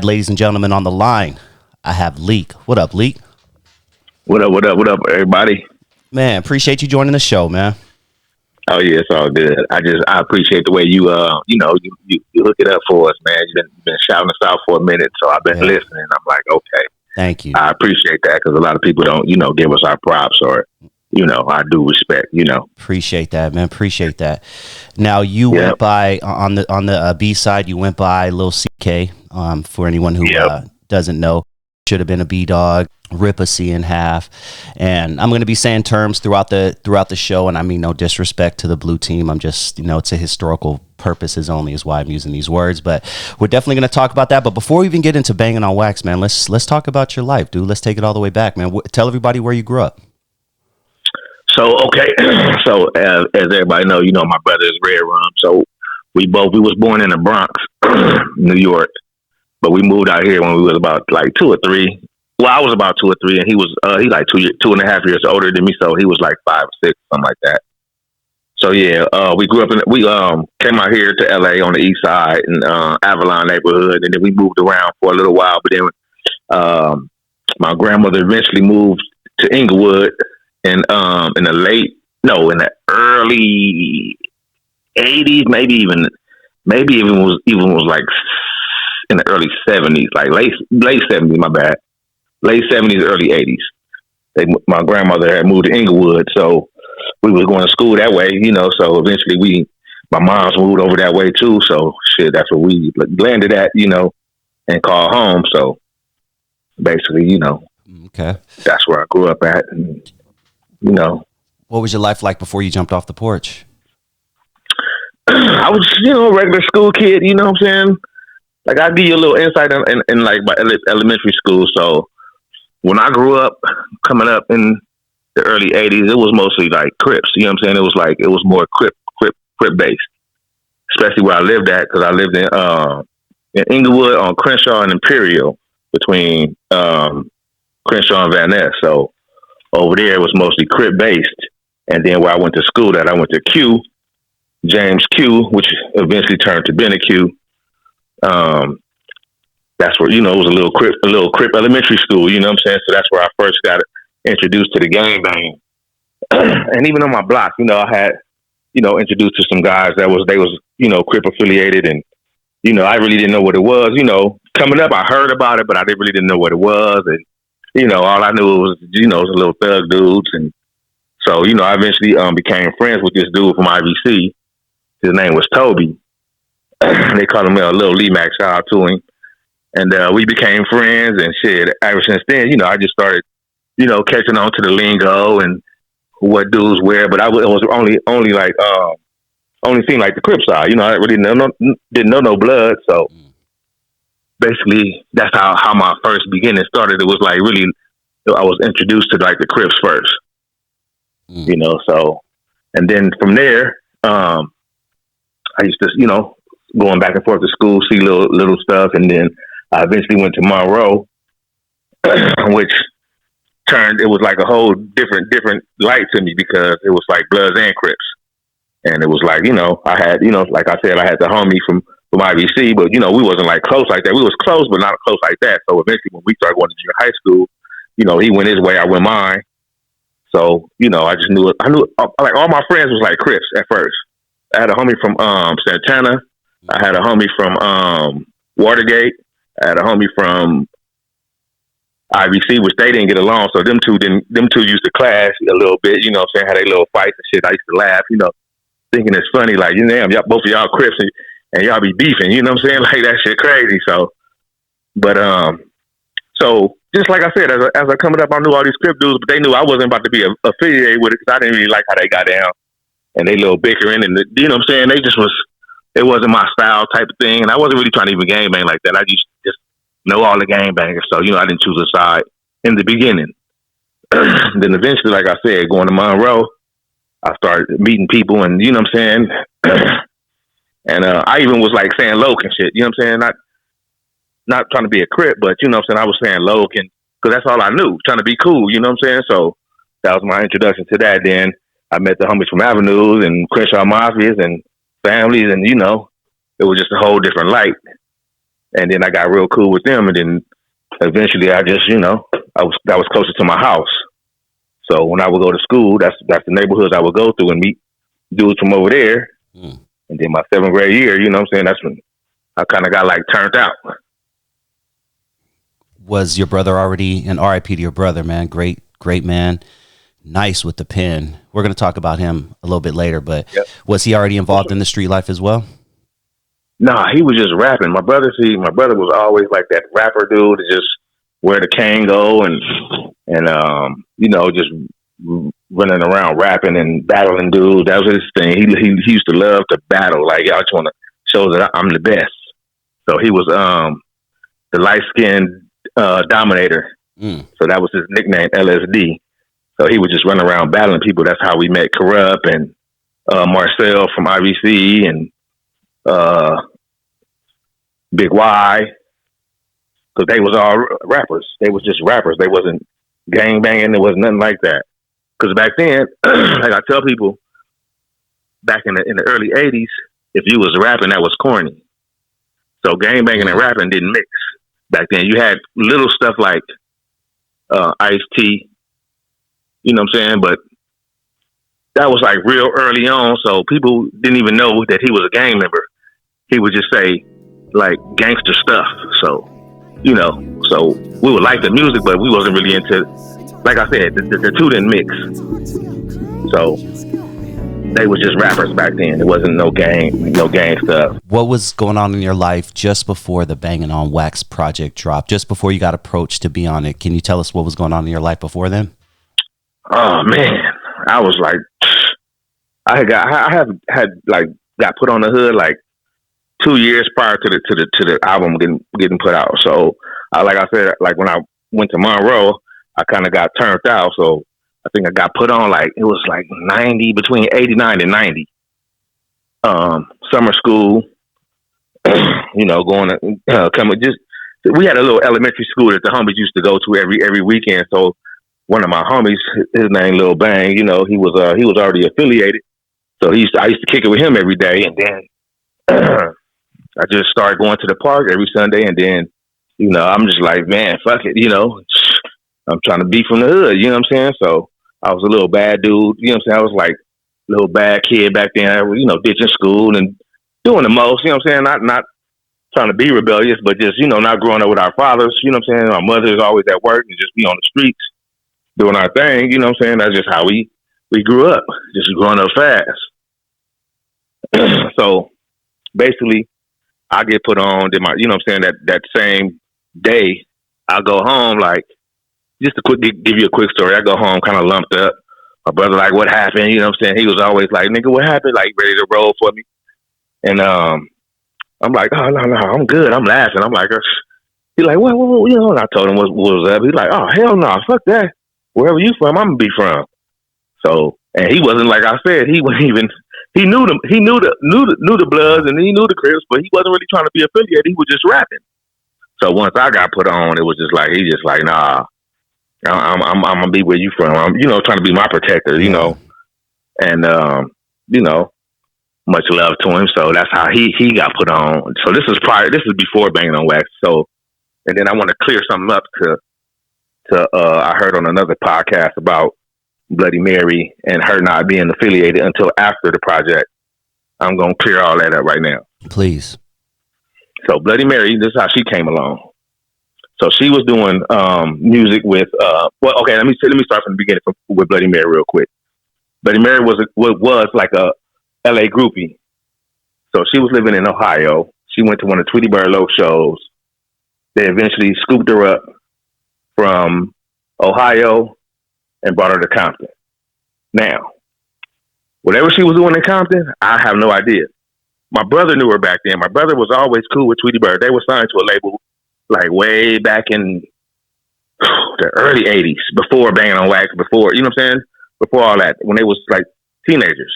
Ladies and gentlemen, on the line, I have Leak. What up, Leak? What up, everybody? Man, appreciate you joining the show, man. Oh yeah, it's all good. I appreciate the way you hook it up for us, man. You've been shouting us out for a minute, so I've been listening. I'm like, okay, thank you. I appreciate that because a lot of people don't, give us our props or, our due respect. Appreciate that, man. Appreciate that. Now you went by on the B side. You went by Lil CK. For anyone who doesn't know, should have been a B dog. Rip a C in half. And I'm going to be saying terms throughout the show, and I mean no disrespect to the blue team. I'm just, it's a historical purposes only is why I'm using these words, but we're definitely going to talk about that. But before we even get into banging on wax, man, let's talk about your life, dude. Let's take it all the way back, man. Tell everybody where you grew up. So okay, so as everybody know, my brother is REDRUM. So we was born in the Bronx, New York, but we moved out here when we was about like 2 or 3. Well, I was about 2 or 3, and he was he like 2.5 years older than me, so he was like 5 or 6, something like that. So yeah, we grew up we came out here to LA on the east side in Avalon neighborhood, and then we moved around for a little while. But then my grandmother eventually moved to Inglewood in the early 80s, maybe even was like in the early 70s, like late 70s. My bad. Late 70s, early 80s. My grandmother had moved to Inglewood, so we was going to school that way, So eventually my mom's moved over that way too. So shit, that's where we landed at, and called home. So basically, okay, that's where I grew up at. And, what was your life like before you jumped off the porch? I was, a regular school kid. You know what I'm saying? Like I'll give you a little insight in like my elementary school. So when I grew up, coming up in the early 80s, it was mostly like Crips. You know what I'm saying? It was more Crip based, especially where I lived at, because I lived in Inglewood on Crenshaw and Imperial, between Crenshaw and Van Ness. So over there it was mostly Crip based. And then where I went to school, I went to Q, James Q, which eventually turned to Bennett Q. That's where, it was a little Crip elementary school, you know what I'm saying? So that's where I first got introduced to the gang bang. And even on my block, I had, introduced to some guys they was, Crip affiliated, and, I really didn't know what it was. Coming up, I heard about it, but I really didn't know what it was. And, all I knew was, it was a little thug dudes. And so, I eventually became friends with this dude from IVC. His name was Toby. They called him Lil Lee Mac, shout out to him. And we became friends, and shit, ever since then, I just started, catching on to the lingo and what dudes wear. But it was only like, only seemed like the Crip side. I really didn't know no blood. So basically, that's how my first beginning started. It was like really, I was introduced to like the Crips first, so, and then from there, I used to, going back and forth to school, see little stuff. And then I eventually went to Monroe, which it was like a whole different light to me, because it was like Bloods and Crips. And it was like, I had, like I said, I had the homie from IVC, but, we wasn't like close like that. We was close, but not close like that. So eventually when we started going to junior high school, he went his way, I went mine. So, I just knew like all my friends was like Crips at first. I had a homie from Santana. I had a homie from Watergate. I had a homie from IVC, which they didn't get along. So them two used to clash a little bit, what I'm saying, had a little fights and shit. I used to laugh, thinking it's funny, like, y'all, both of y'all Crips and y'all be beefing, you know what I'm saying? Like, that shit crazy. So, but, so just like I said, as I coming up, I knew all these Crip dudes, but they knew I wasn't about to be affiliated with it, because I didn't really like how they got down, and they little bickering, and you know what I'm saying? They just it wasn't my style type of thing, and I wasn't really trying to even gang bang like that. I just know all the gang bangers, so, I didn't choose a side in the beginning. Then eventually, like I said, going to Monroe, I started meeting people, and you know what I'm saying? And I even was like saying Loke and shit, you know what I'm saying? Not trying to be a Crip, but you know what I'm saying? I was saying Loke, and because that's all I knew, trying to be cool, you know what I'm saying? So that was my introduction to that. Then I met the homies from Avenues and Crenshaw Mafias and families, and it was just a whole different light. And then I got real cool with them, and then eventually I just, that was closer to my house. So when I would go to school, that's the neighborhoods I would go through and meet dudes from over there. And then my 7th grade year, that's when I kind of got like turned out. Was your brother already, and RIP to your brother, man, great man, nice with the pen. We're going to talk about him a little bit later, but was he already involved in the street life as well? Nah, he was just rapping. My brother was always like that rapper dude to just wear the Kango and just running around rapping and battling dudes. That was his thing. He used to love to battle. Like, I just want to show that I'm the best. So he was the light skinned dominator. So that was his nickname, LSD. So he would just run around battling people. That's how we met Corrupt and Marcel from IBC and Big Y, because they was all rappers. They was just rappers. They wasn't gang banging. There was nothing like that. Because back then, like I tell people, back in the early '80s, if you was rapping, that was corny. So gang banging and rapping didn't mix back then. You had little stuff like Ice-T, you know what I'm saying? But that was like real early on, so people didn't even know that he was a gang member. He would just say like gangster stuff. So, so we would like the music, but we wasn't really into, like I said, the two didn't mix. So they was just rappers back then. There wasn't no gang stuff. What was going on in your life just before the Bangin' on Wax project dropped, just before you got approached to be on it? Can you tell us what was going on in your life before then? Oh man, I was like, I got put on the hood like 2 years prior to the album getting put out. So, like I said, like when I went to Monroe, I kind of got turned out. So I think I got put on like, it was like 90, between 89 and 90. Summer school, going to coming. Just we had a little elementary school that the homies used to go to every weekend. So one of my homies, his name Lil Bang, he was already affiliated. So I used to kick it with him every day, and then I just started going to the park every Sunday, and then, I'm just like, man, fuck it, I'm trying to be from the hood, you know what I'm saying? So I was a little bad dude, you know what I'm saying? I was like a little bad kid back then, ditching school and doing the most, you know what I'm saying? Not trying to be rebellious, but just, not growing up with our fathers, you know what I'm saying? Our mother's always at work and just be on the streets doing our thing, you know what I'm saying? That's just how we grew up, just growing up fast. So basically, I get put on, did my, that same day, I go home, like, just to give you a quick story, I go home kind of lumped up. My brother, like, what happened? You know what I'm saying? He was always like, nigga, what happened? Like, ready to roll for me. And I'm like, oh, no, I'm good. I'm laughing. I'm like, he's like, what, and I told him what was up. He's like, oh, hell no, fuck that. Wherever you from, I'm going to be from. So, and he wasn't, like I said, he wasn't even, he knew them. He knew the Bloods and he knew the Crips, but he wasn't really trying to be affiliated. He was just rapping. So once I got put on, it was just like, he just like, nah, I'm gonna be where you from. I'm, trying to be my protector, and much love to him. So that's how he got put on. So this is before Bangin' on Wax. So, and then I want to clear something up to I heard on another podcast about Bloody Mary and her not being affiliated until after the project. I'm going to clear all that up right now. Please. So Bloody Mary, this is how she came along. So she was doing music with, okay, let me start from the beginning with Bloody Mary real quick. Bloody Mary was like a LA groupie. So she was living in Ohio. She went to one of Tweety Bird Low shows. They eventually scooped her up from Ohio and brought her to Compton. Now, whatever she was doing in Compton, I have no idea. My brother knew her back then. My brother was always cool with Tweety Bird. They were signed to a label like way back in the early 80s, before Bangin' on Wax, before, you know what I'm saying? Before all that, when they was like teenagers.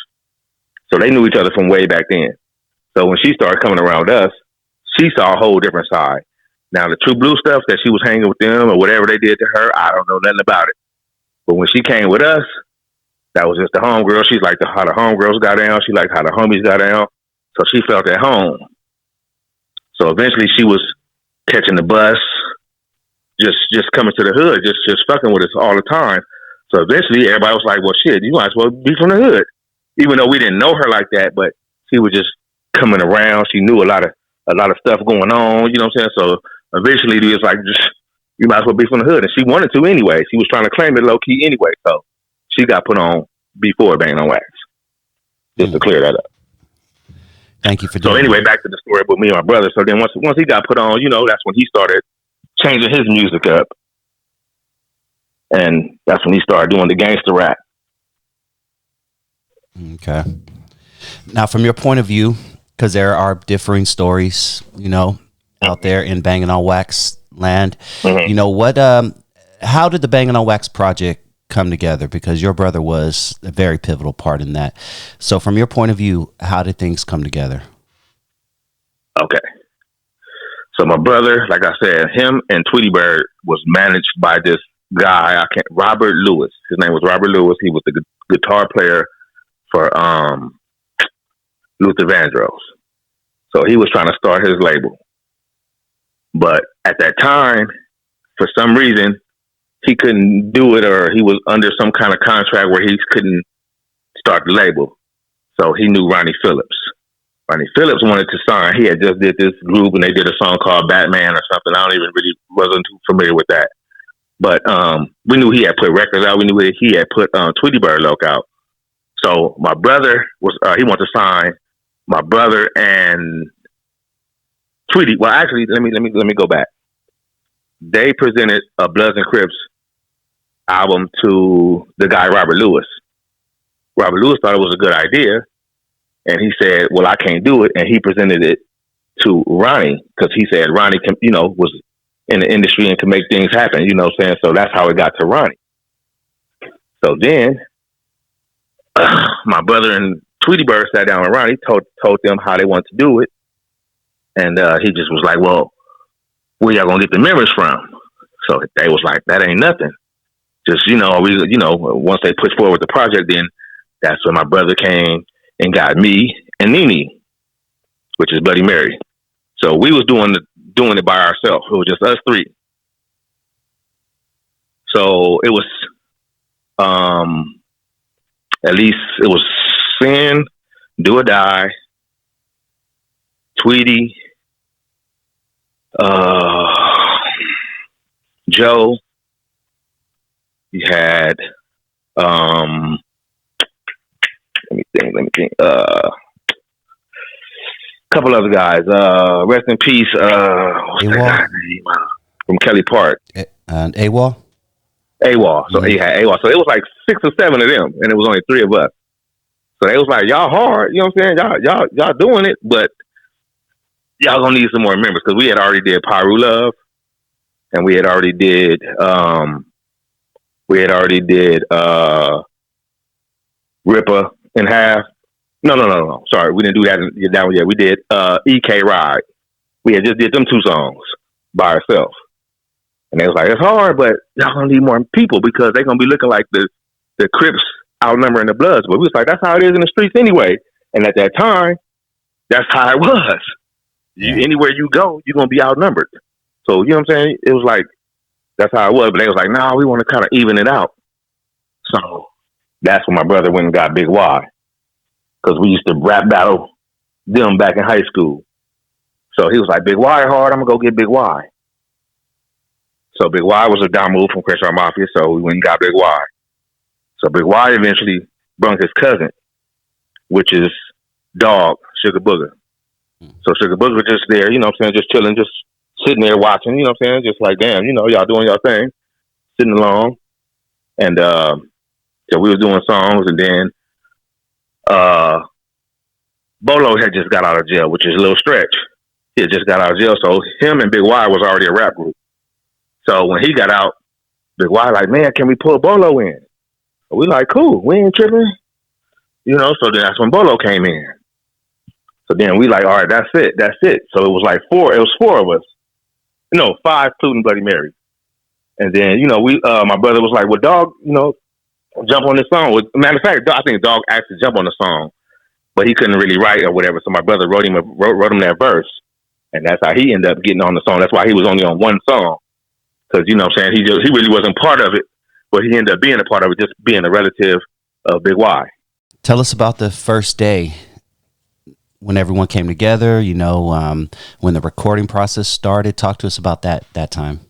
So they knew each other from way back then. So when she started coming around us, she saw a whole different side. Now, the True Blue stuff that she was hanging with them or whatever they did to her, I don't know nothing about it. But when she came with us, that was just the homegirl. She liked how the homegirls got down. She liked how the homies got down. So she felt at home. So eventually she was catching the bus, just coming to the hood, just fucking with us all the time. So eventually, everybody was like, "Well, shit, you might as well be from the hood," even though we didn't know her like that. But she was just coming around. She knew a lot of stuff going on. You know what I'm saying? So eventually, we was like, "Just you might as well be from the hood," and she wanted to anyway. She was trying to claim it low key anyway. So she got put on before Bangin' on Wax, just to clear that up. Thank you for doing So anyway, back to the story with me and my brother. So then once he got put on, that's when he started changing his music up. And that's when he started doing the gangster rap. Okay. Now, from your point of view, because there are differing stories, out there in Bangin' on Wax land, how did the Bangin' on Wax project come together? Because your brother was a very pivotal part in that. So from your point of view, how did things come together? Okay. So my brother, like I said, him and Tweety Bird was managed by this guy, Robert Lewis. His name was Robert Lewis. He was the guitar player for Luther Vandross. So he was trying to start his label. But at that time, for some reason, he couldn't do it, or he was under some kind of contract where he couldn't start the label. So he knew Ronnie Phillips. Ronnie Phillips wanted to sign. He had just did this group, and they did a song called Batman or something. I don't even really wasn't too familiar with that. But we knew he had put records out. We knew he had put Tweety Bird Loc out. So my brother he wanted to sign my brother and Tweety. Well, actually, let me go back. They presented a Bloods and Crips album to the guy Robert Lewis. Robert Lewis thought it was a good idea, and he said, "Well, I can't do it." And he presented it to Ronnie because he said Ronnie was in the industry and can make things happen. You know what I'm saying? So that's how it got to Ronnie. So then my brother and Tweety Bird sat down with Ronnie, told them how they wanted to do it, and he just was like, "Well, where y'all gonna get the members from?" So they was like, "That ain't nothing. Just once they push forward the project, then that's when my brother came and got me and Nene, which is Bloody Mary. So we was doing it by ourselves. It was just us three. So it was, at least it was Sin, Do or Die, Tweety, Joe. You had, let me think. Couple other guys. Rest in peace. What's that guy's name? From Kelly Park. And AWOL? AWOL. So he had AWOL. So it was like 6 or 7 of them, and it was only 3 of us. So they was like, "Y'all hard," you know what I'm saying? Y'all doing it, but y'all gonna need some more members because we had already did PlRU Love, and we had already did Ripper in Half. No. Sorry, we didn't do that one yet. We did EK Ride. We had just did them 2 songs by ourselves. And they was like, "It's hard, but y'all gonna need more people because they're gonna be looking like the Crips outnumbering the Bloods." But we was like, that's how it is in the streets anyway. And at that time, that's how it was. Anywhere you go, you're gonna be outnumbered. So you know what I'm saying? It was like that's how it was. But they was like, "Nah, we want to kind of even it out." So that's when my brother went and got Big Y. Because we used to rap battle them back in high school. So he was like, "Big Y hard, I'm going to go get Big Y." So Big Y was a down move from Crash Art Mafia, so we went and got Big Y. So Big Y eventually brung his cousin, which is Dog, Sugar Booger. So Sugar Booger was just there, you know what I'm saying, just chilling, just sitting there watching, you know what I'm saying, just like, damn, y'all doing y'all thing, sitting along. And so we was doing songs, and then Bolo had just got out of jail, which is a little stretch. He had just got out of jail, so him and Big Y was already a rap group. So when he got out, Big Y like, "Man, can we pull Bolo in?" So we like, "Cool, we ain't tripping." So then that's when Bolo came in. So then we like, "All right, that's it. So it was like 4 of us. No, 5 including Bloody Mary. And then, we my brother was like, "Well, Dog, jump on this song." Matter of fact, I think Dog actually jumped on the song, but he couldn't really write or whatever. So my brother wrote him that verse, And that's how he ended up getting on the song. That's why he was only on one song. Because, you know what I'm saying, he really wasn't part of it, but he ended up being a part of it, just being a relative of Big Y. Tell us about the first day when everyone came together, you know, when the recording process started. Talk to us about that time.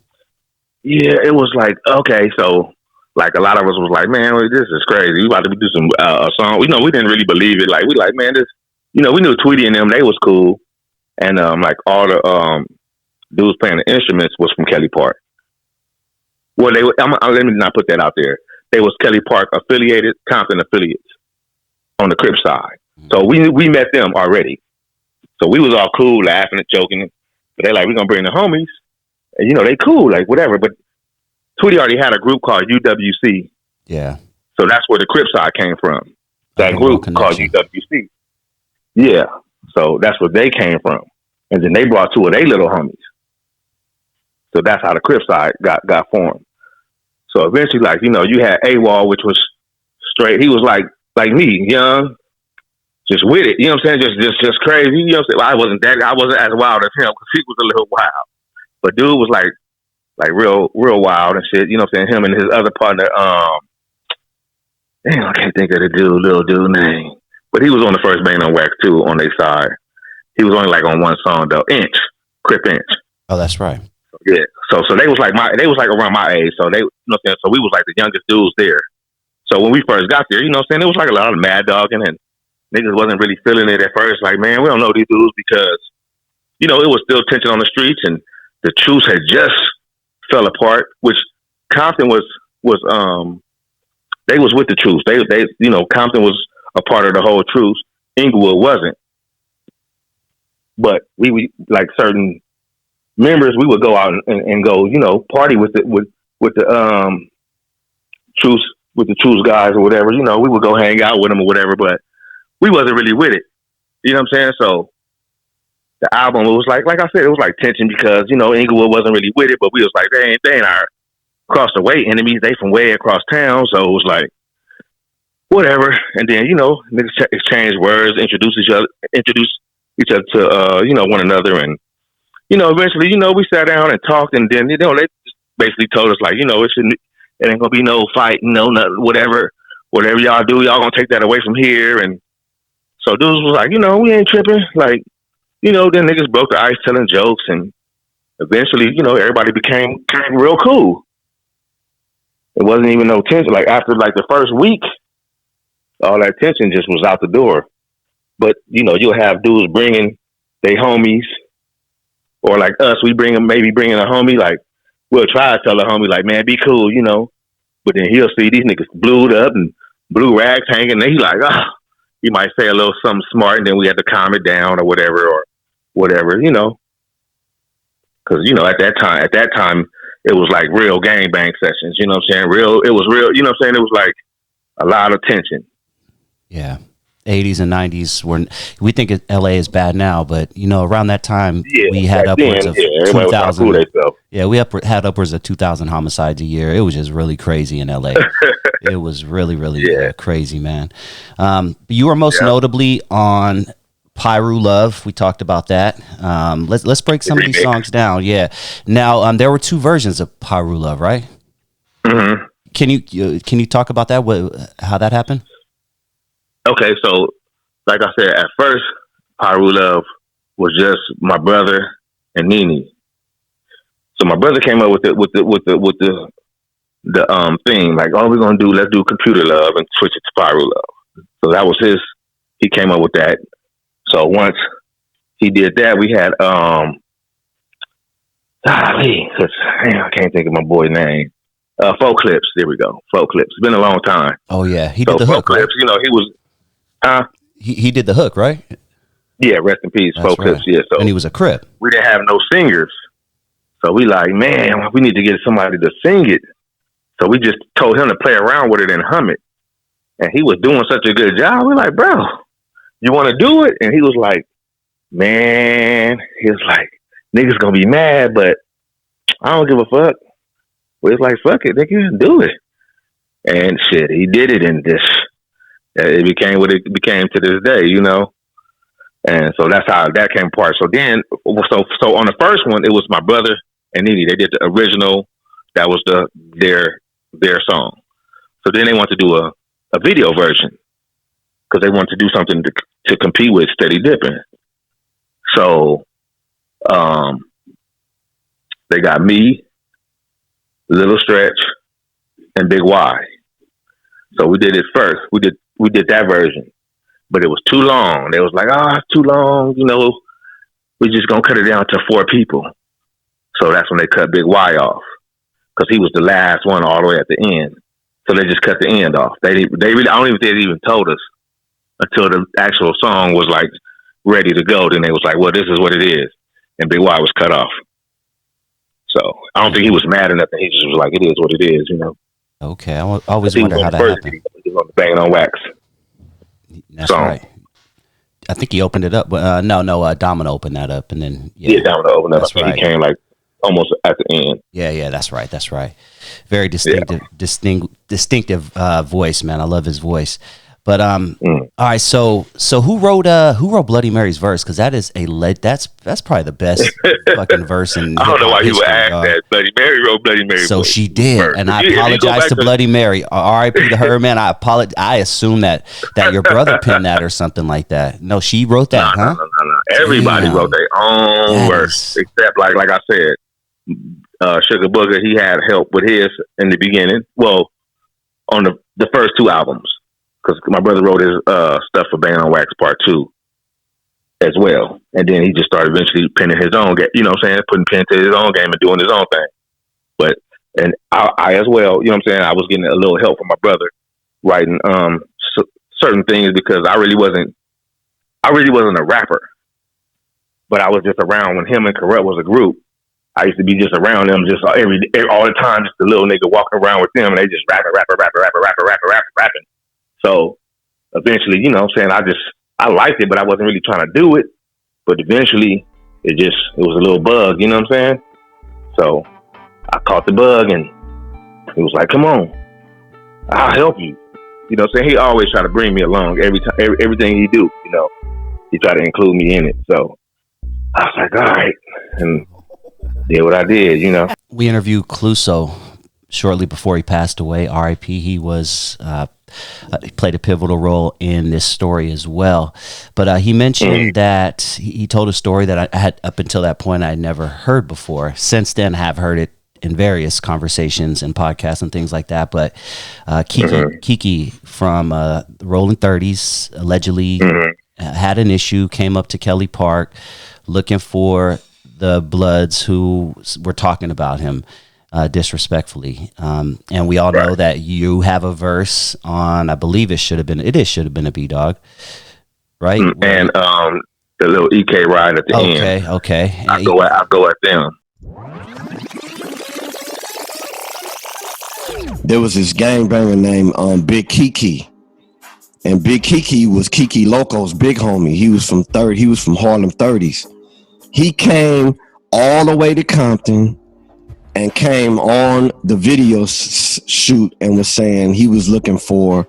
Yeah, it was like, okay, so like a lot of us was like, man, this is crazy. We about to do some a song. You know, we didn't really believe it. Like, we like, man, this, you know, we knew Tweety and them, they was cool. And like all the dudes playing the instruments was from Kelly Park. Well, let me not put that out there. They was Kelly Park affiliated, Compton affiliates on the Crip side. So we met them already. So we was all cool, laughing and joking. But they like, we're gonna bring the homies. And, you know, they cool, like whatever. But Tweety already had a group called UWC. Yeah. So that's where the Crip side came from. That group called UWC. Yeah. So that's where they came from. And then they brought two of their little homies. So that's how the Crip side got formed. So eventually, like, you know, you had AWOL, which was straight. He was like me, young, just with it. You know what I'm saying? Just crazy. You know what I'm saying? I wasn't as wild as him because he was a little wild. But dude was like real wild and shit. You know what I'm saying? Him and his other partner, damn, I can't think of the little dude name. But he was on the first Bang on Wax too on their side. He was only like on one song though. Crip Inch. Oh, that's right. Yeah. So they was like around my age. So they, you know what I'm saying? So we was like the youngest dudes there. So when we first got there, you know what I'm saying? It was like a lot of mad dogging and niggas wasn't really feeling it at first. Like, man, we don't know these dudes because, you know, it was still tension on the streets and the truce had just fell apart, which Compton was they was with the truce. They you know, Compton was a part of the whole truce. Inglewood wasn't. But we like certain members, we would go out and go, you know, party with the truce guys or whatever. You know, we would go hang out with them or whatever, but we wasn't really with it. You know what I'm saying? So the album, it was like I said, it was like tension because, you know, Inglewood wasn't really with it, but we was like, they ain't our across the way enemies. They from way across town. So it was like, whatever. And then, you know, niggas exchange words, introduce each other to, you know, one another. And, you know, eventually, you know, we sat down and talked, and then, you know, they just basically told us, like, you know, it ain't gonna be no fight, no, whatever y'all do, y'all gonna take that away from here. And so dudes was like, you know, we ain't tripping. Like, you know, then niggas broke the ice telling jokes, and eventually, you know, everybody became real cool. It wasn't even no tension. Like, after, like, the first week, all that tension just was out the door. But, you know, you'll have dudes bringing they homies, or like us, maybe bringing a homie, like, we'll try to tell a homie, like, man, be cool, you know. But then he'll see these niggas blued up and blue rags hanging, and he like, he might say a little something smart, and then we have to calm it down or whatever, you know. Because, you know, at that time, it was like real gangbang sessions, you know what I'm saying? It was real, you know what I'm saying? It was like a lot of tension. Yeah. 80s and 90s we think LA is bad now, but, you know, around that time, we had upwards of 2,000. Yeah, we had upwards of 2,000 homicides a year. It was just really crazy in LA. It was really, really crazy, man. You were most notably on PlRU Love. We talked about that. Let's break some of these songs down. Yeah. Now, there were two versions of PlRU Love, right? Mm-hmm. Can you talk about that? How that happened? Okay, so like I said, at first, PlRU Love was just my brother and Nene. So my brother came up with the thing, like, oh, let's do Computer Love and switch it to PlRU Love. So that was he came up with that. So once he did that, we had I can't think of my boy's name. Folk Clips. There we go. Folk Clips. It's been a long time. Oh yeah, he did the hook. Clips, right? You know, he was. He did the hook, right? Yeah, rest in peace, Folk Clips. Yeah, so and he was a Crip. We didn't have no singers, so we like, man, we need to get somebody to sing it. So we just told him to play around with it and hum it, and he was doing such a good job. We're like, bro, you want to do it? And he was like, man, niggas gonna be mad, but I don't give a fuck. Well, it's like, fuck it, nigga, do it. And shit, he did it, and it became what it became to this day, you know. And so that's how that came apart. So then, so on the first one, it was my brother and Nene. They did the original. That was their song. So then they want to do a video version because they want to do something to compete with Steady Dipping. So they got me, Little Stretch, and Big Y. So we did it first. We did that version, but it was too long. They was like, it's too long. You know, we just gonna cut it down to 4 people. So that's when they cut Big Y off because he was the last one all the way at the end. So they just cut the end off. They really, I don't even think they even told us until the actual song was like ready to go. Then they was like, well, this is what it is, and Big Y was cut off. So I don't think he was mad or nothing. He just was like, it is what it is, you know. Okay, I always wonder how that happened. He was on the Bangin' on Wax. That's right. I think he opened it up. No, Domino opened that up, and then Domino opened up. That's right. He came like almost at the end. Yeah, that's right. Very distinctive voice, man. I love his voice. But all right, so who wrote Bloody Mary's verse? Because that is that's probably the best fucking verse in. I don't know why you would ask that. Bloody Mary wrote Bloody Mary. So she did, verse. And I apologize to Bloody Mary. R.I.P. to her, man. I apologize. I assume that your brother penned that or something like that. No, she wrote that, huh? No. Everybody wrote their own verse, except like I said, Sugar Booger. He had help with his in the beginning. Well, on the first 2 albums. Because my brother wrote his stuff for Bangin' on Wax Part 2 as well. And then he just started eventually penning his own game, you know what I'm saying? Putting pen to his own game and doing his own thing. But, and I as well, you know what I'm saying? I was getting a little help from my brother writing certain things because I really wasn't a rapper. But I was just around when him and Corrupt was a group. I used to be just around them just all the time, just a little nigga walking around with them and they just rapping. So eventually, you know what I'm saying, I liked it, but I wasn't really trying to do it. But eventually it was a little bug, you know what I'm saying? So I caught the bug and he was like, come on, I'll help you. You know what I'm saying? He always try to bring me along everything he do, you know, he tried to include me in it. So I was like, all right. And did what I did, you know. We interviewed Cluso shortly before he passed away. R.I.P. He was he played a pivotal role in this story as well. But he mentioned that he told a story that I had up until that point I had never heard before. Since then, I have heard it in various conversations and podcasts and things like that. But Kiki from the Rolling 30s allegedly had an issue, came up to Kelly Park looking for the Bloods who were talking about him disrespectfully, and we all know that you have a verse on. I believe it should have been a B-Dog, right? And the little EK ride at the end. Okay. I go at them. There was this gangbanger named Big Kiki, and Big Kiki was Kiki Loco's big homie. He was from Harlem 30s. He came all the way to Compton and came on the video shoot and was saying he was looking for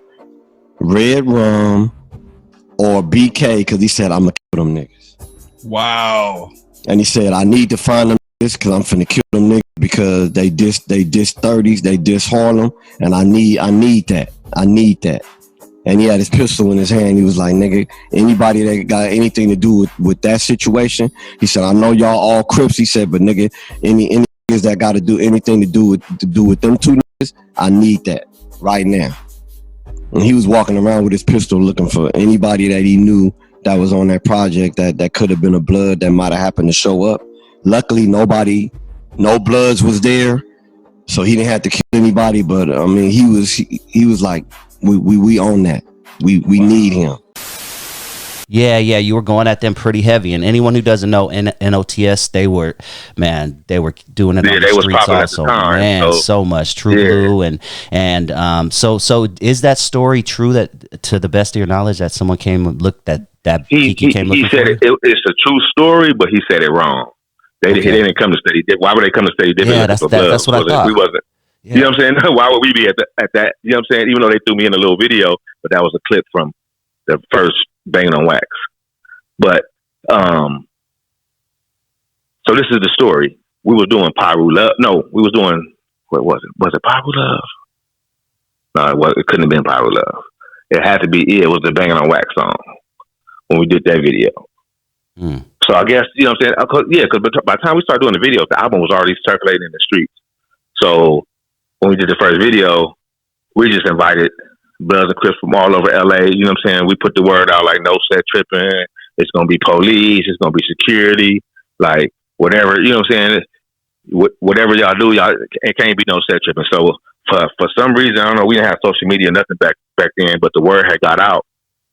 REDRUM or BK because he said, I'm going to kill them niggas. Wow. And he said, I need to find them niggas because I'm finna kill them niggas because they diss 30s, they diss Harlem, and I need that. And he had his pistol in his hand. He was like, nigga, anybody that got anything to do with that situation, he said, I know y'all all Crips, he said, but nigga, any niggas that got to do anything to do with them 2 niggas, I need that right now. And he was walking around with his pistol looking for anybody that he knew that was on that project that could have been a Blood that might have happened to show up. Luckily, no Bloods was there, so he didn't have to kill anybody. But I mean, he was like, we own that. We need him. Yeah, you were going at them pretty heavy. And anyone who doesn't know NOTS, they were doing it on the streets also. Man, so much True Blue and so is that story true, that to the best of your knowledge that someone came and looked that he said it's a true story, but he said it wrong. They didn't come to Steady Dip. Why would they come to Steady Dip? Yeah, that's what I thought. We wasn't. Yeah. You know what I'm saying? Why would we be at that? You know what I'm saying? Even though they threw me in a little video, but that was a clip from the first Bangin' on Wax. But so this is the story. We was doing PlRU Love. No, we was doing, what was it? Was it PlRU Love? No, it couldn't have been PlRU Love. It had to be, it was the Bangin' on Wax song when we did that video. So I guess, you know what I'm saying? Yeah, because by the time we started doing the videos, the album was already circulating in the streets. So when we did the first video, we just invited Bloods and Crips from all over LA. You know what I'm saying? We put the word out like, no set tripping. It's going to be police. It's going to be security. Like, whatever, you know what I'm saying? Whatever y'all do, y'all, it can't be no set tripping. So for some reason, I don't know, we didn't have social media, nothing back then, but the word had got out.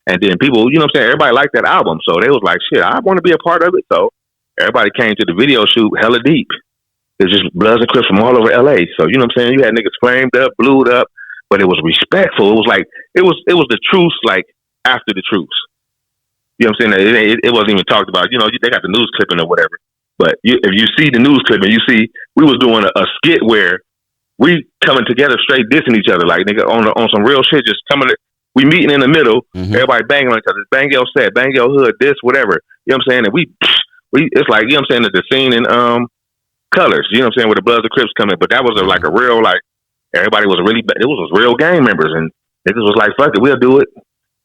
And then people, you know what I'm saying? Everybody liked that album. So they was like, shit, I want to be a part of it. So everybody came to the video shoot hella deep. It's just Bloods and Crips from all over LA. So, you know what I'm saying? You had niggas flamed up, blued up, but it was respectful. It was like, it was the truce, like after the truce. You know what I'm saying? It wasn't even talked about. You know, they got the news clipping or whatever. But if you see the news clipping, you see we was doing a skit where we coming together straight dissing each other, like nigga on some real shit, just coming to, we meeting in the middle, everybody banging on each other, bang your set, bang your hood, this, whatever. You know what I'm saying? And we it's like, you know what I'm saying, the scene in Colors, you know what I'm saying, where the Bloods and Crips come in. But that was like a real, like, everybody was it was real gang members, and niggas was like, fuck it, we'll do it.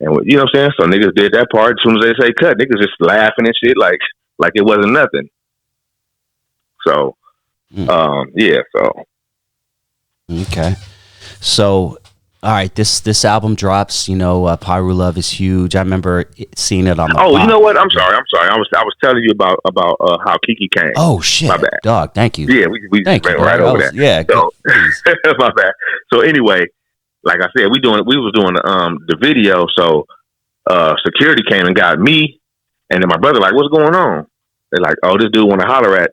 And you know what I'm saying? So niggas did that part. As soon as they say cut, niggas just laughing and shit like it wasn't nothing. So, yeah, so. Okay. So, all right, this album drops, you know, PlRU Love is huge. I remember seeing it on the you know what? I'm sorry. I was telling you about how Kiki came. Oh, shit. My bad. Dog, thank you. Yeah, we thank ran you, right over that. Yeah, so, my bad. So anyway, like I said, we was doing the video, so security came and got me, and then my brother like, what's going on? They're like, oh, this dude want to holler at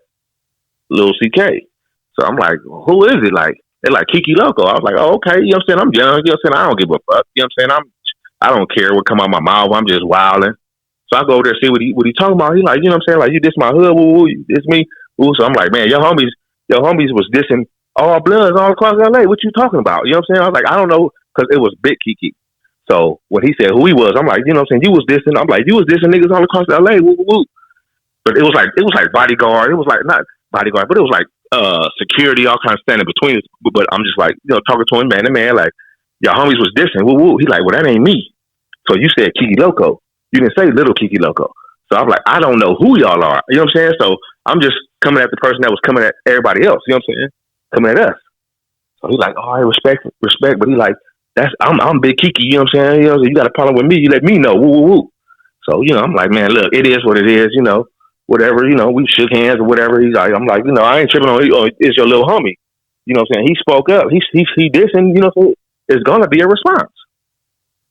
Lil CK. So I'm like, who is it? Like, they're like Kiki Loco. I was like, oh, okay. You know what I'm saying? I'm young. You know what I'm saying? I don't give a fuck. You know what I'm saying? I don't care what come out my mouth. I'm just wilding. So I go over there and see what he talking about. He like, you know what I'm saying? Like, you diss my hood, woo, woo, you diss me, woo. So I'm like, man, your homies was dissing all Bloods all across LA. What you talking about? You know what I'm saying? I was like, I don't know, because it was Big Kiki. So when he said who he was, I'm like, you know what I'm saying? You was dissing. I'm like, you was dissing niggas all across LA, woo, woo, woo. But it was like bodyguard. It was like not bodyguard, but it was like security, all kind of standing between us. But I'm just like, you know, talking to him man to man, like, your homies was dissing, woo woo. He like, well, that ain't me. So you said Kiki Loco. You didn't say little Kiki Loco. So I'm like, I don't know who y'all are. You know what I'm saying? So I'm just coming at the person that was coming at everybody else. You know what I'm saying? Coming at us. So he's like, all right, respect. But he like, I'm Big Kiki. You know what I'm saying? You know, so you got a problem with me? You let me know. Woo woo woo. So you know, I'm like, man, look, it is what it is. You know. Whatever, you know, we shook hands or whatever. He's like, I'm like, you know, I ain't tripping on it's your little homie. You know what I'm saying? He spoke up. He dissing, you know what I'm saying? It's gonna be a response.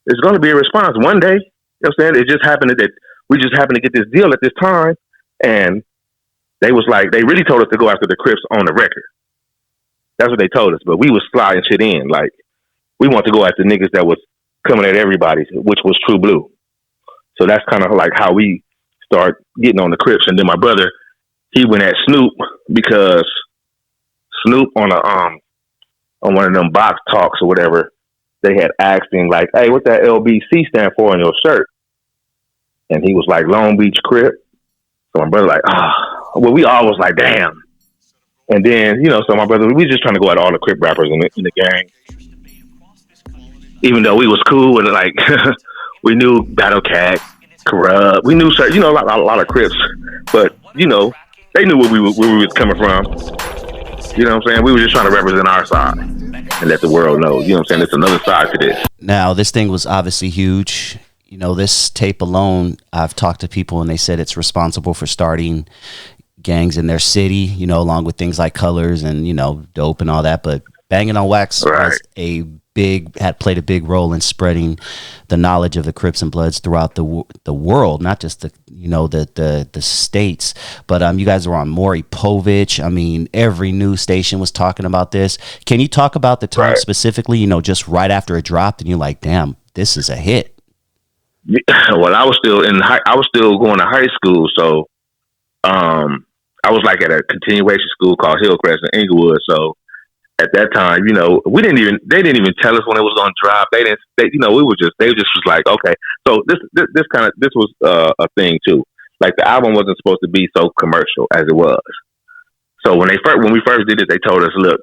It's gonna be a response one day. You know what I'm saying? It just happened that we just happened to get this deal at this time, and they was like, they really told us to go after the Crips on the record. That's what they told us, but we was sliding shit in. Like, we want to go after niggas that was coming at everybody, which was True Blue. So that's kind of like how we start getting on the Crips. And then my brother, he went at Snoop because Snoop on one of them box talks or whatever, they had asked him like, hey, what that LBC stand for on your shirt? And he was like, Long Beach Crip. So my brother like, well, we all was like, damn. And then, you know, so my brother, we just trying to go at all the Crip rappers in the gang. Even though we was cool with it, like, we knew Battle Cat, Corrupt. We knew, you know, a lot of Crips, but you know, they knew where we was coming from. You know what I'm saying? We were just trying to represent our side and let the world know. You know what I'm saying? It's another side to this. Now, this thing was obviously huge. You know, this tape alone, I've talked to people and they said it's responsible for starting gangs in their city. You know, along with things like Colors and, you know, dope and all that. But Bangin' on Wax was had played a big role in spreading the knowledge of the Crips and Bloods throughout the world, not just the states. But you guys were on Maury Povich. I mean, every news station was talking about this. Can you talk about the time specifically? You know, just right after it dropped, and you're like, "Damn, this is a hit." Well, I was still going to high school, so I was like at a continuation school called Hillcrest in Inglewood. So at that time, they didn't even tell us when it was going to drop. They didn't, they just was like, okay. So this was a thing too. Like the album wasn't supposed to be so commercial as it was. So when we first did it, they told us, look,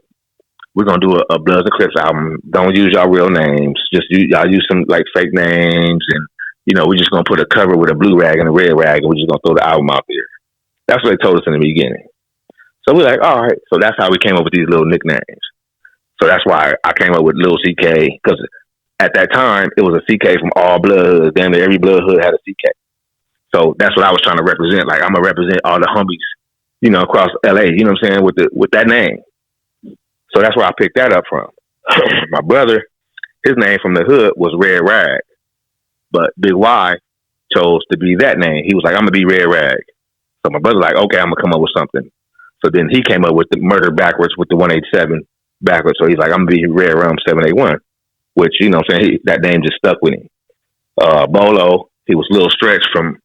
we're going to do a Bloods and Crips album. Don't use y'all real names. Y'all use some like fake names. And, we're just going to put a cover with a blue rag and a red rag. And we're just going to throw the album out there. That's what they told us in the beginning. So we're like, all right. So that's how we came up with these little nicknames. So that's why I came up with Lil CK, because at that time, it was a CK from all Bloods. Damn near every Blood hood had a CK. So that's what I was trying to represent. Like, I'm going to represent all the homies, across LA, you know what I'm saying, with that name. So that's where I picked that up from. My brother, his name from the hood was Red Rag. But Big Y chose to be that name. He was like, I'm going to be Red Rag. So my brother's like, okay, I'm going to come up with something. So then he came up with the murder backwards with the 187 backwards. So he's like, I'm going to be Red Rum 781, which, you know what I'm saying, that name just stuck with him. Bolo, he was Lil Stretch from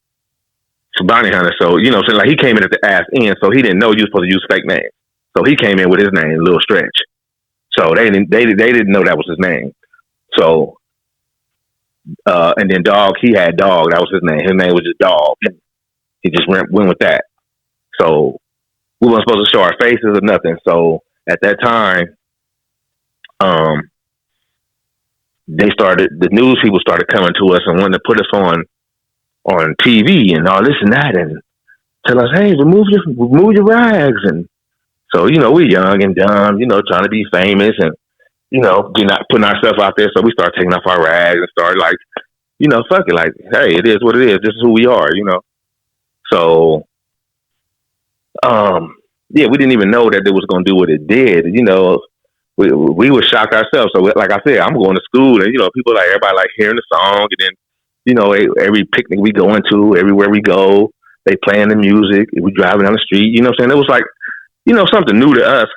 Bounty Hunter. So, you know what I'm saying, like he came in at the ass end, so he didn't know you were supposed to use fake names. So he came in with his name, Lil Stretch. So they didn't know that was his name. So, and then Dog, he had Dog. That was his name. His name was just Dog. He just went with that. So we weren't supposed to show our faces or nothing. So at that time, the news people started coming to us and wanting to put us on TV and all this and that, and tell us, hey, remove your rags. And so, we young and dumb, trying to be famous and, not putting ourselves out there. So we started taking off our rags and started like, fuck it. Like, hey, it is what it is. This is who we are, So, yeah, we didn't even know that it was going to do what it did. We were shocked ourselves. So like I said, I'm going to school and, people like, everybody like hearing the song. And then, every picnic we go into, everywhere we go, they playing the music. We driving down the street, you know what I'm saying? It was like, something new to us.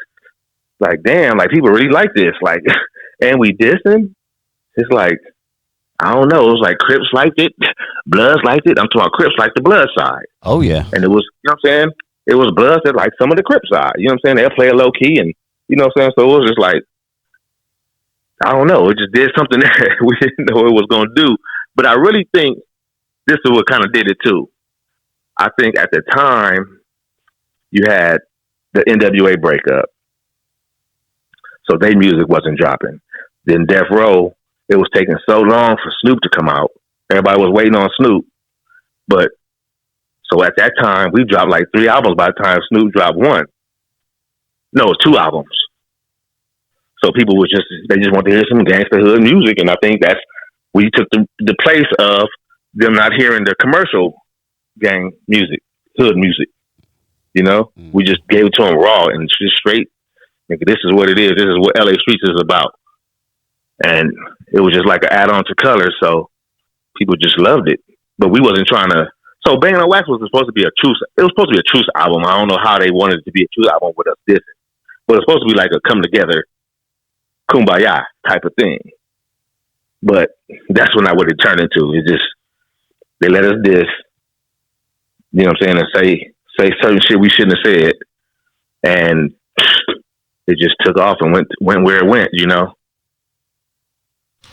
Like, damn, like people really like this. Like, and we dissing. It's like, I don't know. It was like Crips liked it. Bloods liked it. I'm talking about Crips like the Blood side. Oh, yeah. And it was, you know what I'm saying? It was Bloods that like some of the Crip side. You know what I'm saying? They'll play it low key and, you know what I'm saying? So it was just like, I don't know. It just did something that we didn't know it was going to do. But I really think this is what kind of did it too. I think at the time, you had the NWA breakup. So their music wasn't dropping. Then Death Row, it was taking so long for Snoop to come out. Everybody was waiting on Snoop. But so at that time, we dropped like 3 albums by the time Snoop dropped one. No, it was 2 albums. So people they just want to hear some gangsta hood music. And I think we took the place of them not hearing the commercial gang music, hood music. We just gave it to them raw and just straight. Like, this is what it is. This is what LA Streets is about. And it was just like an add-on to Color. So people just loved it. But we wasn't trying to. So Bangin' on Wax was supposed to be a truce. It was supposed to be a truce album. I don't know how they wanted it to be a truce album with us dissing. But it's supposed to be like a come together, kumbaya type of thing. But that's not what it turned into. It just, they let us diss, you know what I'm saying, and say certain shit we shouldn't have said. And it just took off and went where it went,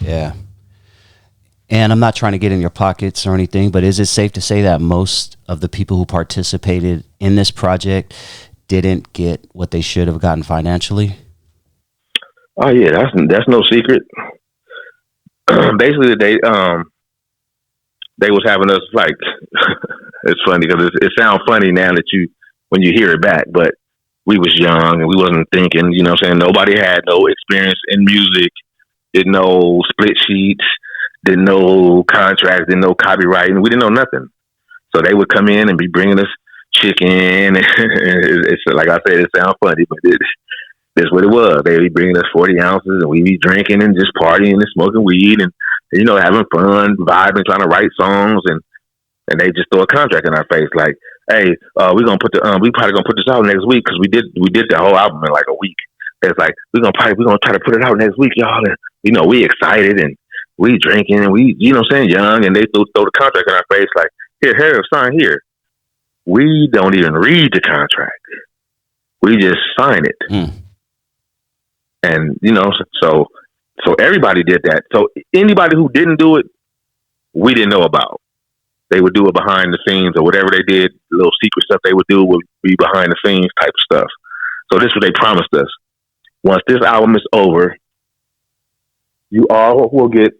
Yeah. And I'm not trying to get in your pockets or anything, but is it safe to say that most of the people who participated in this project didn't get what they should have gotten financially? Oh yeah, that's no secret. Basically, they was having us like, it's funny because it sounds funny now when you hear it back, but we was young and we wasn't thinking, you know what I'm saying? Nobody had no experience in music, didn't know split sheets, didn't know contracts, didn't know copyright, and we didn't know nothing. So they would come in and be bringing us chicken. It's like I said, it sounds funny, but that's what it was. They be bringing us 40 ounces and we be drinking and just partying and smoking weed and having fun, vibing, trying to write songs, and they just throw a contract in our face like, hey, we probably gonna put this out next week because we did the whole album in like a week. It's like we're gonna try to put it out next week, y'all. And we excited and we drinking and we, you know what I'm saying, young, and they throw the contract in our face like, here, sign here. We don't even read the contract. We just sign it. And so everybody did that. So anybody who didn't do it, we didn't know about. They would do it behind the scenes or whatever they did. The little secret stuff they would do would be behind the scenes type of stuff. So this is what they promised us. Once this album is over, you all will get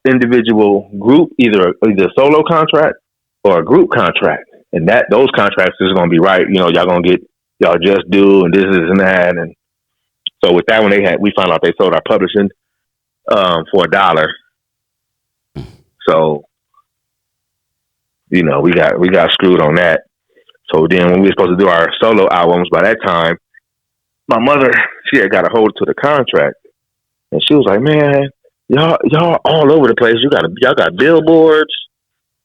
individual group, either a solo contract or a group contract. And those contracts is going to be right. Y'all going to get y'all just do and this and that. And so with that one, we found out they sold our publishing for $1. So, we got screwed on that. So then when we were supposed to do our solo albums, by that time, my mother, she had got a hold to the contract. And she was like, man, y'all all over the place. Y'all got billboards.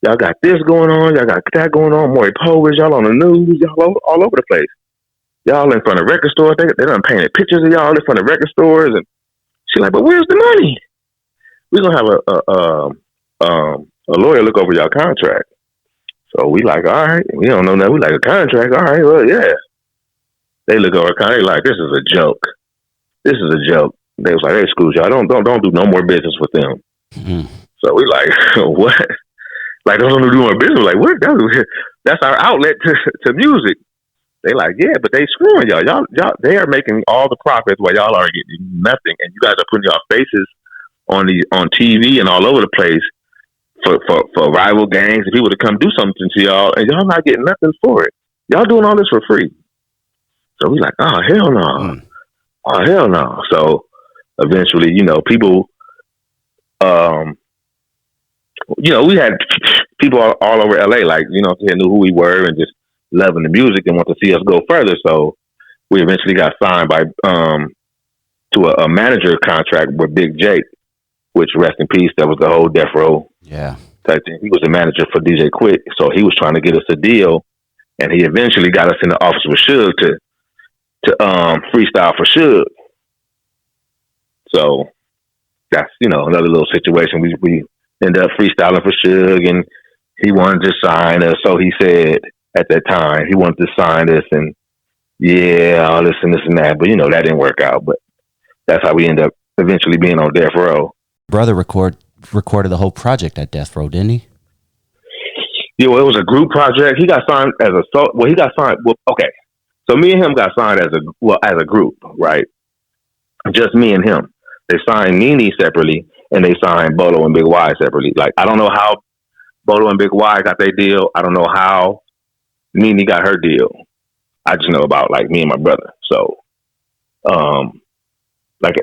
Y'all got this going on. Y'all got that going on. Maury Povich, y'all on the news. Y'all all over the place. Y'all in front of record stores. They done painted pictures of y'all in front of record stores. And she's like, but where's the money? We're going to have a lawyer look over y'all contract. So we like, all right, we don't know that. We like a contract. All right, well, yeah. They look over the contract like, this is a joke. This is a joke. They was like, hey, screw y'all. Don't do no more business with them. Mm-hmm. So we like, what? Like, don't do more business. Like, what? That's our outlet to music. They like, yeah, but they screwing y'all. Y'all, they are making all the profits while y'all are getting nothing. And you guys are putting y'all faces on TV and all over the place for rival gangs and people to come do something to y'all, and y'all not getting nothing for it. Y'all doing all this for free. So we like, oh, hell no. Mm. Oh, hell no. So eventually, people, we had people all over LA, like, they knew who we were and just loving the music and want to see us go further. So we eventually got signed by to a manager contract with Big Jake, which, rest in peace, that was the whole Death Row. Yeah. Type thing. He was a manager for DJ Quick, so he was trying to get us a deal, and he eventually got us in the office with Suge to freestyle for Suge. So that's another little situation. We ended up freestyling for Suge, and he wanted to sign us. So he said at that time he wanted to sign us, and all this and this and that. But that didn't work out. But that's how we ended up eventually being on Death Row. Brother recorded the whole project at Death Row, didn't he? Yeah, well, it was a group project. He got signed as a he got signed. Well, okay, so me and him got signed as a group, right? Just me and him. They signed Nene separately, and they signed Bolo and Big Y separately. Like, I don't know how Bolo and Big Y got their deal. I don't know how Nene got her deal. I just know about, like, me and my brother. So, like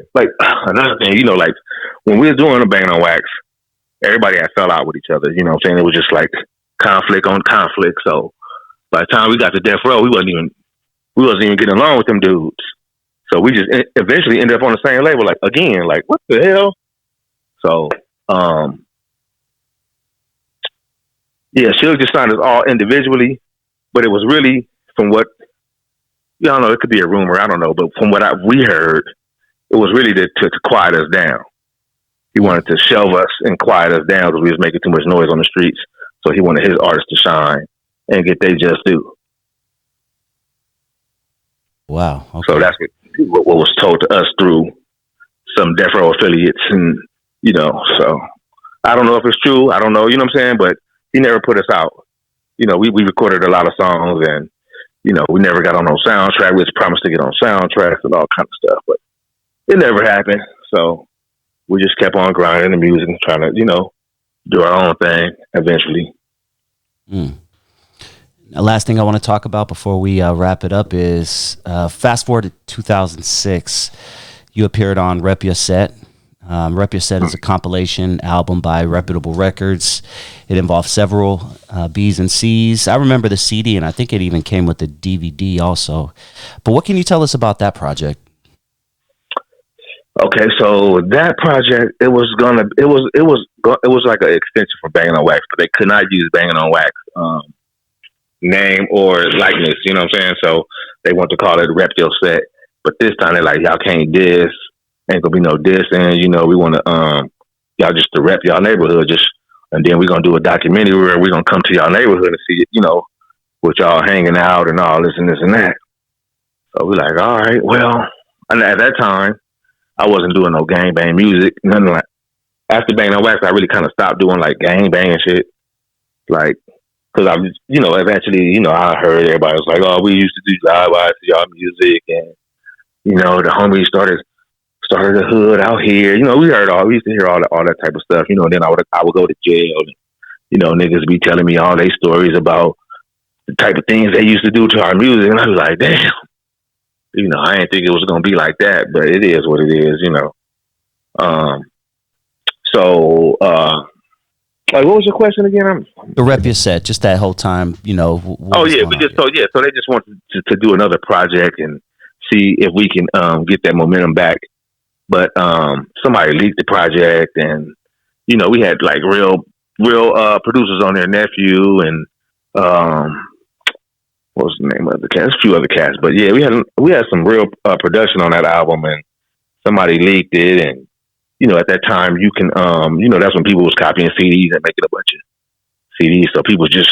another thing, like, when we were doing the Bangin' on Wax, everybody had fell out with each other. You know what I'm saying? It was just like conflict on conflict. So by the time we got to Death Row, we wasn't even getting along with them dudes. So we just eventually ended up on the same label. Like, again, like, what the hell? So, Suge just signed us all individually, but it was really, from what, I don't know, it could be a rumor, I don't know, but from what we heard, it was really to quiet us down. He wanted to shelve us and quiet us down because we was making too much noise on the streets. So he wanted his artists to shine and get their just due. Wow. Okay. So that's what was told to us through some Death Row affiliates. And, so I don't know if it's true. I don't know, you know what I'm saying? But he never put us out. We recorded a lot of songs, and, we never got on no soundtrack. We was promised to get on soundtracks and all kinds of stuff, but it never happened. So we just kept on grinding the music and trying to, do our own thing eventually. The last thing I want to talk about before we wrap it up is fast forward to 2006. You appeared on Rep Your Set. Rep Your Set is a compilation album by Reputable Records. It involved several B's and C's. I remember the CD, and I think it even came with the DVD also. But what can you tell us about that project? Okay, so that project, it was like an extension for Bangin' on Wax, but they could not use Bangin' on Wax name or likeness, you know what I'm saying? So they want to call it Rep Your Set, but this time they're like, y'all can't diss, ain't gonna be no diss, and we want to y'all just to rep y'all neighborhood, and then we're gonna do a documentary where we're gonna come to y'all neighborhood and see it, with y'all hanging out and all this and this and that. So we're like, all right, well, And at that time, I wasn't doing no gang bang music, nothing like. After Bangin' on Wax, I really kind of stopped doing like gang banging shit, like because I was, eventually, I heard everybody was like, "Oh, we used to do drive-bys to y'all music," and the homies started the hood out here. We used to hear all that type of stuff. Then I would go to jail, and niggas be telling me all their stories about the type of things they used to do to our music, and I was like, damn. I didn't think it was gonna be like that, but it is what it is, like, what was your question again? The rep you said just that whole time, so they just wanted to do another project and see if we can get that momentum back. But somebody leaked the project, and we had like real producers on there, Nephew and what was the name of the cast? A few other casts, but yeah, we had some real production on that album, and somebody leaked it, and at that time you can that's when people was copying CDs and making a bunch of CDs, so people the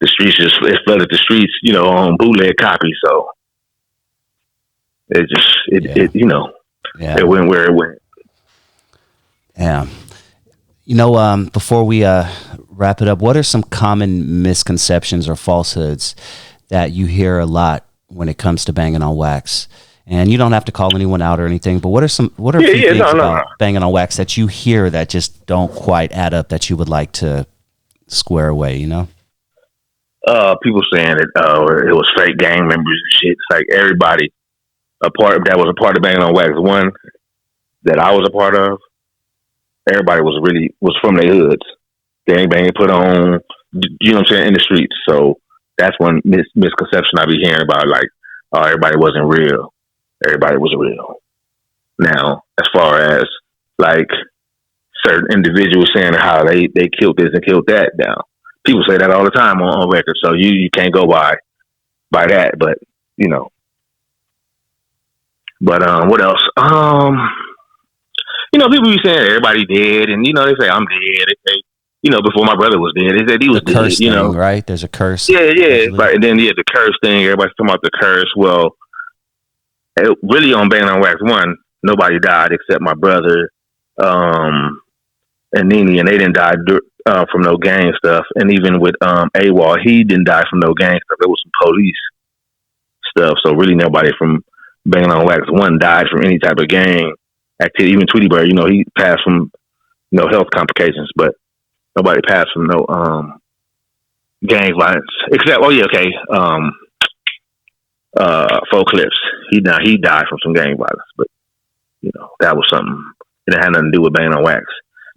streets it flooded the streets, on bootleg copies, so it went where it went. Yeah. Before we wrap it up, what are some common misconceptions or falsehoods that you hear a lot when it comes to Bangin' on Wax? And you don't have to call anyone out or anything, but what are a few things about Bangin' on Wax that you hear that just don't quite add up that you would like to square away, People saying that it was fake gang members and shit. It's like everybody that was a part of Bangin' on Wax 1 that I was a part of, everybody was from their hoods. Gang banging put on, in the streets. So that's one misconception I be hearing about, like, oh, everybody wasn't real. Everybody was real. Now, as far as like certain individuals saying how they killed this and killed that, now people say that all the time on record. So you can't go by that, but But what else? People be saying everybody dead, and they say I'm dead. They say, before my brother was dead, they said he was dead. Curse thing, right? There's a curse. Yeah. Right. And then the curse thing. Everybody's talking about the curse. Well, really on Bangin' on Wax 1, nobody died except my brother, and Nene, and they didn't die from no gang stuff. And even with AWOL, he didn't die from no gang stuff. It was some police stuff. So really, nobody from Bangin' on Wax 1 died from any type of gang activity. Even Tweety Bird, he passed from health complications, but nobody passed from no gang violence. Except, Faux Clips. He died from some gang violence, but that was something. It had nothing to do with Bangin' on Wax.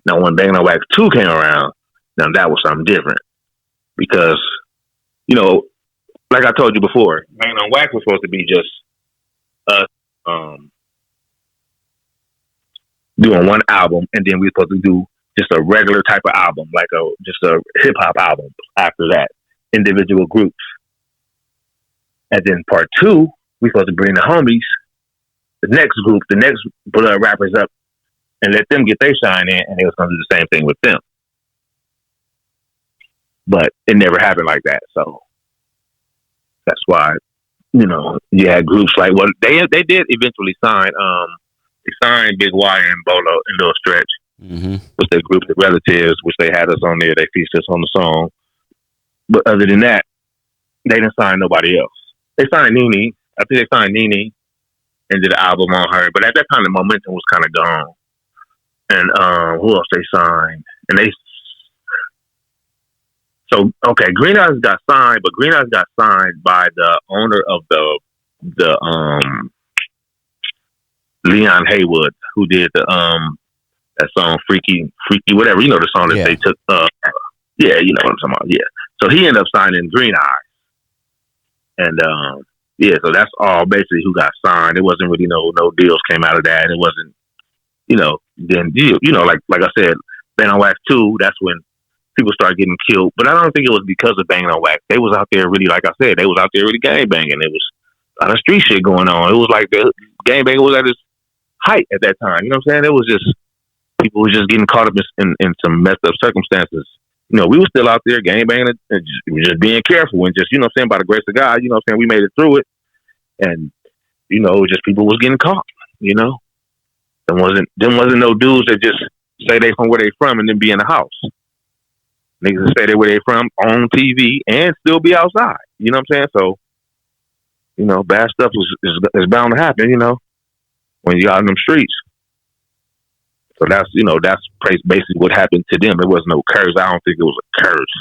Now, when Bangin' on Wax 2 came around, now that was something different because like I told you before, Bangin' on Wax was supposed to be just us doing one album, and then we were supposed to do just a regular type of album, like just a hip hop album after that, individual groups. And then part 2, we supposed to bring the homies, the next group, the next blood rappers up, and let them get their shine in, and they was going to do the same thing with them. But it never happened like that, so that's why you had groups like they did eventually sign. They signed Big Y and Bolo and Lil Stretch with their group, The Relatives, which they had us on there. They featured us on the song. But other than that, they didn't sign nobody else. They signed Nene. I think they signed Nene and did an album on her. But at that time, the momentum was kind of gone. And who else they signed? And Green Eyes got signed, but Green Eyes got signed by the owner of the Leon Haywood, who did the that song Freaky whatever, the song that they took you know what I'm talking about. Yeah. So he ended up signing Green Eyes. And so that's all basically who got signed. It wasn't really no deals came out of that. It wasn't then like I said, Bangin' on Wax 2, that's when people started getting killed. But I don't think it was because of Bangin' on Wax. They was out there really, like I said, they was out there really gang banging. It was a lot of street shit going on. It was like the gang banging was at its height at that time. You know what I'm saying? It was just people was just getting caught up in some messed up circumstances. We were still out there gang banging and just being careful and just, by the grace of God, we made it through it. And, you know, just people was getting caught, you know. There wasn't no dudes that just say they from where they from and then be in the house. Niggas that say they where they from on TV and still be outside. You know what I'm saying? So, you know, bad stuff is bound to happen, you know, when you out in them streets. So that's, you know, that's basically what happened to them. It was no curse. I don't think it was a curse.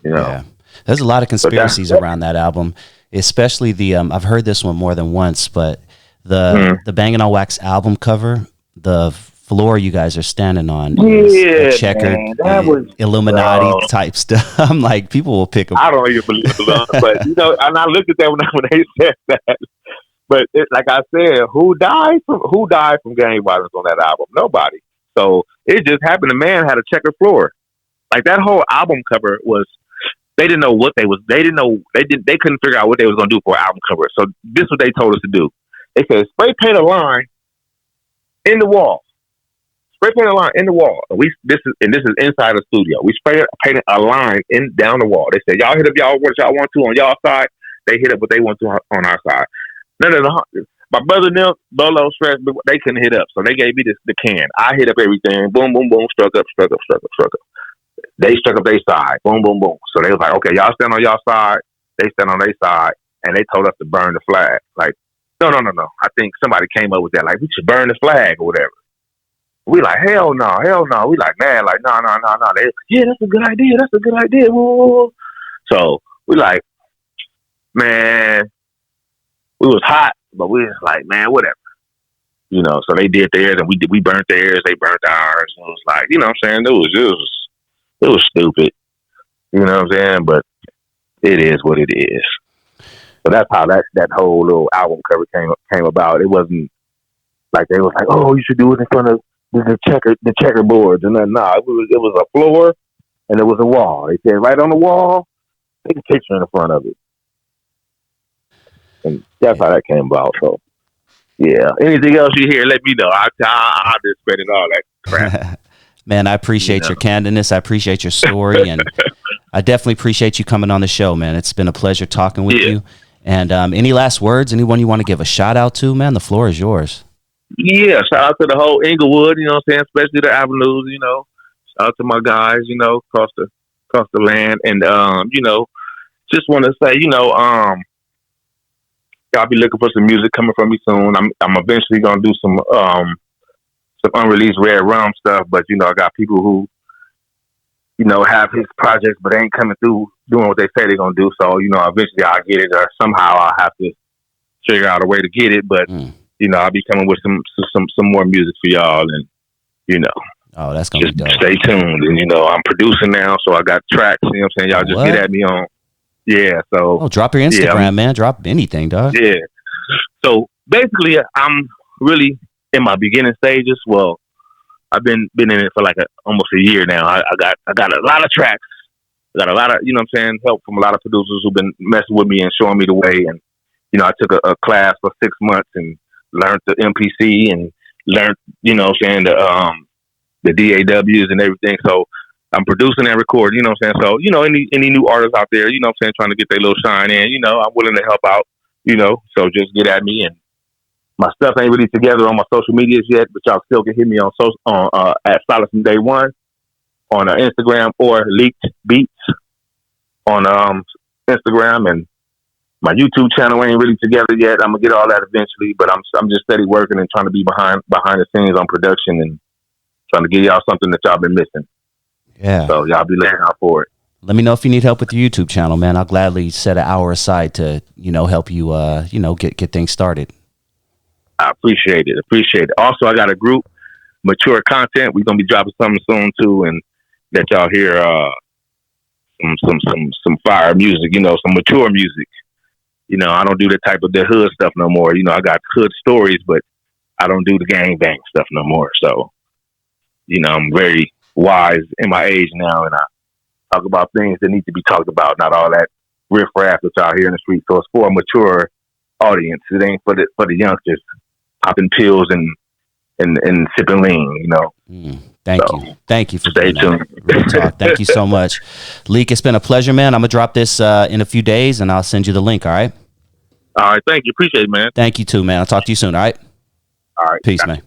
You know? Yeah. There's a lot of conspiracies around that album, especially the, I've heard this one more than once, but the Bangin' on Wax album cover, the floor you guys are standing on is checkered, Illuminati type stuff. I'm like, people will pick them. I don't even believe it, but you know, and I looked at that when they said that. But like I said, who died from gang violence on that album? Nobody. So it just happened. The man had a checkered floor. Like that whole album cover was. They didn't know what they was. They didn't know. They couldn't figure out what they was gonna do for an album cover. So this is what they told us to do. They said spray paint a line in the wall. Spray paint a line in the wall. And this is inside the studio. We painted a line down the wall. They said y'all hit up what y'all want to on y'all side. They hit up what they want to on our side. None of my brother and them, Bolo, Stress, they couldn't hit up. So they gave me the can. I hit up everything. Boom, boom, boom. Struck up. They struck up their side. Boom, boom, boom. So they was like, okay, y'all stand on y'all side. They stand on their side. And they told us to burn the flag. Like, no. I think somebody came up with that. Like, we should burn the flag or whatever. We like, hell no. We like, man, like, no. They, yeah, that's a good idea. Whoa. So we like, man, we was hot, but we was like, man, whatever. You know, so they did theirs and we burnt theirs. They burnt ours. And it was like, you know what I'm saying? It was stupid. You know what I'm saying? But it is what it is. So that's how that whole little album cover came about. It wasn't like they was like, oh, you should do it in front of the checkerboards and then it was a floor and it was a wall. They said right on the wall, take a picture in the front of it. And that's how that came about. So yeah. Anything else you hear, let me know. I'll discredit all that crap. Man, I appreciate your candidness. I appreciate your story, and I definitely appreciate you coming on the show, man. It's been a pleasure talking with you. And any last words? Anyone you want to give a shout out to, man? The floor is yours. Yeah, shout out to the whole Inglewood, you know what I'm saying? Especially the avenues, you know. Shout out to my guys, you know, across the land. And you know, just want to say, you know, y'all be looking for some music coming from me soon. I'm eventually gonna do some unreleased REDRUM stuff, but you know, I got people who, you know, have his projects but they ain't coming through doing what they say they're gonna do. So, you know, eventually I'll get it, or somehow I'll have to figure out a way to get it. But you know, I'll be coming with some more music for y'all, and you know, oh, that's gonna just be dope. Stay tuned. And you know, I'm producing now, so I got tracks. You know what I'm saying? Y'all just get at me on. Yeah. So drop your Instagram, man. Drop anything, dog. Yeah. So basically, I'm really in my beginning stages. Well, I've been in it for like almost a year now. I got a lot of tracks. I got a lot of, you know what I'm saying, help from a lot of producers who've been messing with me and showing me the way. And, you know, I took a class for 6 months and learned the MPC and learned, you know what I'm saying, the DAWs and everything. So I'm producing and recording, you know what I'm saying? So, you know, any new artists out there, you know what I'm saying, trying to get their little shine in, you know, I'm willing to help out, you know, so just get at me. And my stuff ain't really together on my social medias yet, but y'all still can hit me on at Solid from Day One on Instagram, or Leaked Beats on Instagram. And my YouTube channel ain't really together yet. I'm gonna get all that eventually, but I'm just steady working and trying to be behind the scenes on production and trying to give y'all something that y'all been missing. Yeah. So y'all be looking out for it. Let me know if you need help with your YouTube channel, man. I'll gladly set an hour aside to, you know, help you, you know, get things started. I appreciate it. Also, I got a group, Mature Content. We're gonna be dropping something soon too, and let y'all hear some fire music. You know, some mature music. You know, I don't do the type of the hood stuff no more. You know, I got hood stories, but I don't do the gang bang stuff no more. So, you know, I'm very wise in my age now, and I talk about things that need to be talked about, not all that riff-raff that y'all hear in the street. So it's for a mature audience. It ain't for the youngsters popping pills and sipping lean, you know. Thank you for stay tuned. Real talk. Thank you so much, Leak. It's been a pleasure, man. I'm gonna drop this in a few days, and I'll send you the link. All right. All right, thank you. Appreciate it, man. Thank you too, man. I'll talk to you soon. All right. All right. Peace, man.